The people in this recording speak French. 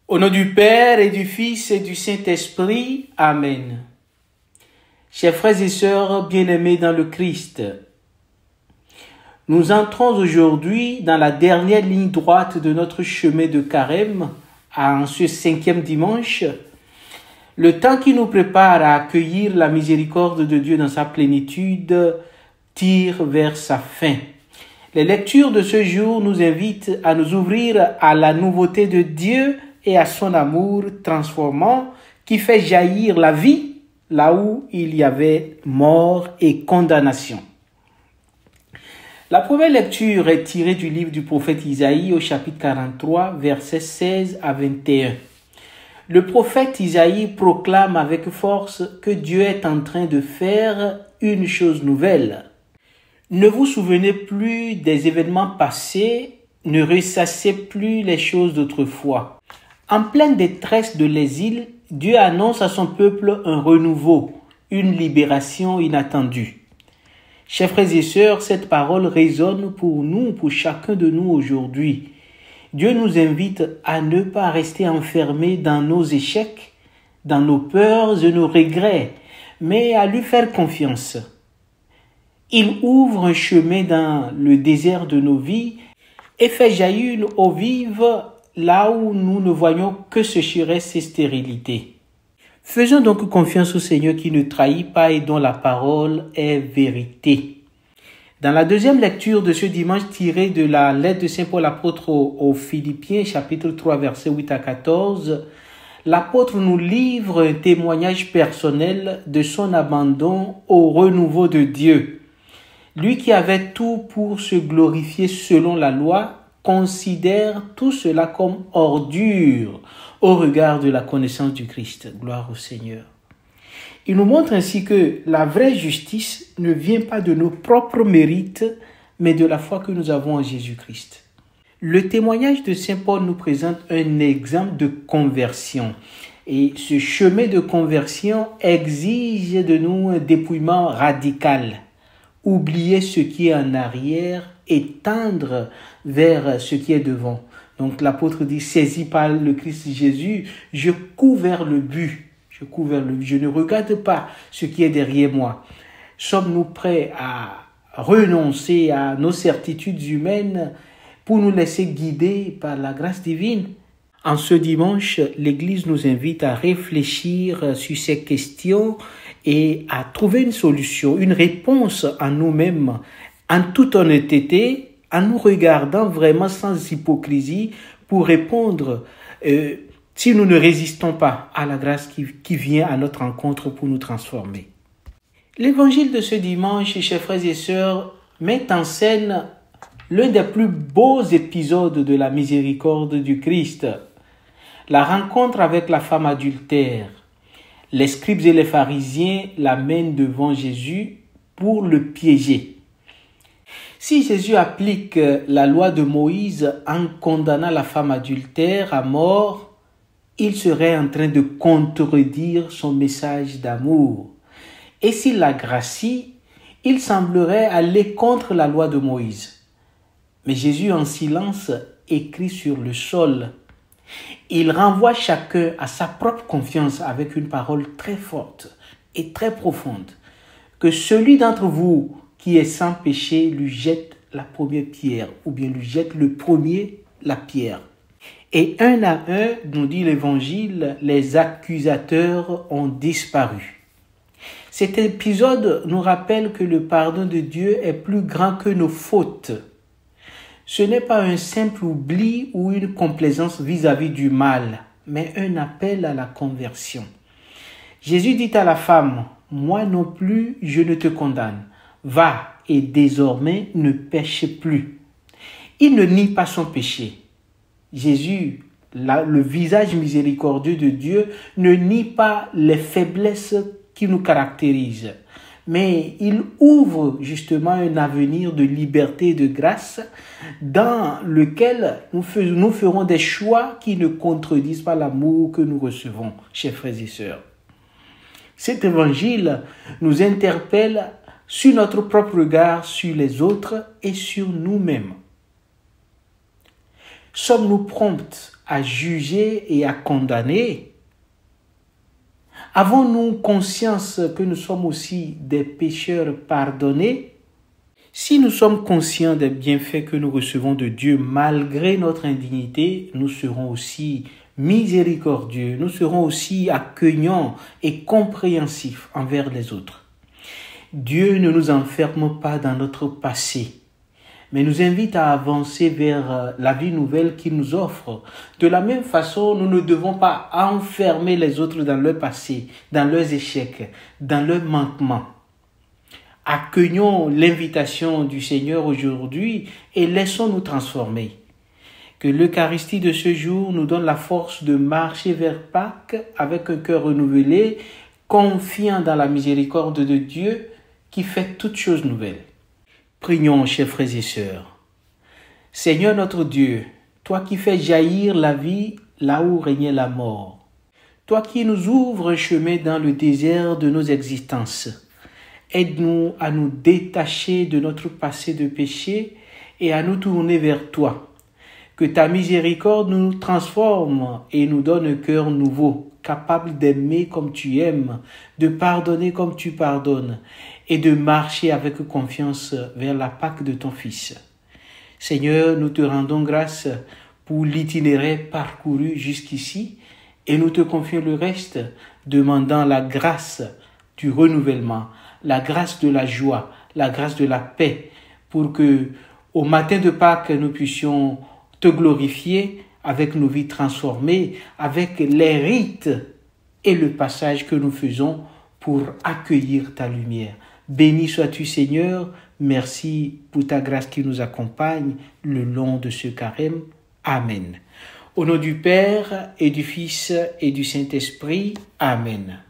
Au nom du Père et du Fils et du Saint-Esprit. Amen. Chers frères et sœurs bien-aimés dans le Christ, nous entrons aujourd'hui dans la dernière ligne droite de notre chemin de carême, en ce 5e dimanche, le temps qui nous prépare à accueillir la miséricorde de Dieu dans sa plénitude tire vers sa fin. Les lectures de ce jour nous invitent à nous ouvrir à la nouveauté de Dieu et à son amour transformant qui fait jaillir la vie là où il y avait mort et condamnation. La première lecture est tirée du livre du prophète Isaïe au chapitre 43, versets 16 à 21. Le prophète Isaïe proclame avec force que Dieu est en train de faire une chose nouvelle. Ne vous souvenez plus des événements passés, ne ressassez plus les choses d'autrefois. En pleine détresse de l'exil, Dieu annonce à son peuple un renouveau, une libération inattendue. Chers frères et sœurs, cette parole résonne pour nous, pour chacun de nous aujourd'hui. Dieu nous invite à ne pas rester enfermés dans nos échecs, dans nos peurs et nos regrets, mais à lui faire confiance. Il ouvre un chemin dans le désert de nos vies et fait jaillir une eau vive là où nous ne voyons que sécheresse et stérilité. Faisons donc confiance au Seigneur qui ne trahit pas et dont la parole est vérité. Dans la deuxième lecture de ce dimanche tirée de la lettre de Saint Paul apôtre aux Philippiens, chapitre 3, versets 8 à 14, l'apôtre nous livre un témoignage personnel de son abandon au renouveau de Dieu. Lui qui avait tout pour se glorifier selon la loi, considère tout cela comme ordure au regard de la connaissance du Christ. Gloire au Seigneur. Il nous montre ainsi que la vraie justice ne vient pas de nos propres mérites, mais de la foi que nous avons en Jésus-Christ. Le témoignage de Saint Paul nous présente un exemple de conversion. Et ce chemin de conversion exige de nous un dépouillement radical. Oublier ce qui est en arrière et tendre vers ce qui est devant. Donc l'apôtre dit, saisi par le Christ Jésus, je cours vers le but. Je ne regarde pas ce qui est derrière moi. Sommes-nous prêts à renoncer à nos certitudes humaines pour nous laisser guider par la grâce divine? En ce dimanche, l'Église nous invite à réfléchir sur ces questions et à trouver une solution, une réponse en nous-mêmes, en toute honnêteté, en nous regardant vraiment sans hypocrisie pour répondre si nous ne résistons pas à la grâce qui vient à notre rencontre pour nous transformer. L'évangile de ce dimanche, chers frères et sœurs, met en scène l'un des plus beaux épisodes de la miséricorde du Christ, la rencontre avec la femme adultère. Les scribes et les pharisiens l'amènent devant Jésus pour le piéger. Si Jésus applique la loi de Moïse en condamnant la femme adultère à mort, il serait en train de contredire son message d'amour. Et s'il la gracie, il semblerait aller contre la loi de Moïse. Mais Jésus, en silence, écrit sur le sol. Il renvoie chacun à sa propre confiance avec une parole très forte et très profonde. Que celui d'entre vous qui est sans péché lui jette la première pierre, ou bien lui jette le premier la pierre. Et un à un, nous dit l'Évangile, les accusateurs ont disparu. Cet épisode nous rappelle que le pardon de Dieu est plus grand que nos fautes. Ce n'est pas un simple oubli ou une complaisance vis-à-vis du mal, mais un appel à la conversion. Jésus dit à la femme, « Moi non plus, je ne te condamne. Va et désormais ne pêche plus. » Il ne nie pas son péché. Jésus, le visage miséricordieux de Dieu, ne nie pas les faiblesses qui nous caractérisent. Mais il ouvre justement un avenir de liberté et de grâce dans lequel nous ferons des choix qui ne contredisent pas l'amour que nous recevons, chers frères et sœurs. Cet évangile nous interpelle sur notre propre regard sur les autres et sur nous-mêmes. Sommes-nous prompts à juger et à condamner? Avons-nous conscience que nous sommes aussi des pécheurs pardonnés? Si nous sommes conscients des bienfaits que nous recevons de Dieu malgré notre indignité, nous serons aussi miséricordieux, nous serons aussi accueillants et compréhensifs envers les autres. Dieu ne nous enferme pas dans notre passé, mais nous invite à avancer vers la vie nouvelle qu'il nous offre. De la même façon, nous ne devons pas enfermer les autres dans leur passé, dans leurs échecs, dans leurs manquements. Accueillons l'invitation du Seigneur aujourd'hui et laissons-nous transformer. Que l'Eucharistie de ce jour nous donne la force de marcher vers Pâques avec un cœur renouvelé, confiant dans la miséricorde de Dieu qui fait toutes choses nouvelles. Prions, chers frères et sœurs. Seigneur notre Dieu, toi qui fais jaillir la vie là où régnait la mort, toi qui nous ouvres un chemin dans le désert de nos existences, aide-nous à nous détacher de notre passé de péché et à nous tourner vers toi. Que ta miséricorde nous transforme et nous donne un cœur nouveau, capable d'aimer comme tu aimes, de pardonner comme tu pardonnes et de marcher avec confiance vers la Pâque de ton Fils. Seigneur, nous te rendons grâce pour l'itinéraire parcouru jusqu'ici et nous te confions le reste, demandant la grâce du renouvellement, la grâce de la joie, la grâce de la paix, pour que au matin de Pâques, nous puissions te glorifier avec nos vies transformées, avec les rites et le passage que nous faisons pour accueillir ta lumière. Béni sois-tu Seigneur, merci pour ta grâce qui nous accompagne le long de ce carême. Amen. Au nom du Père et du Fils et du Saint-Esprit. Amen.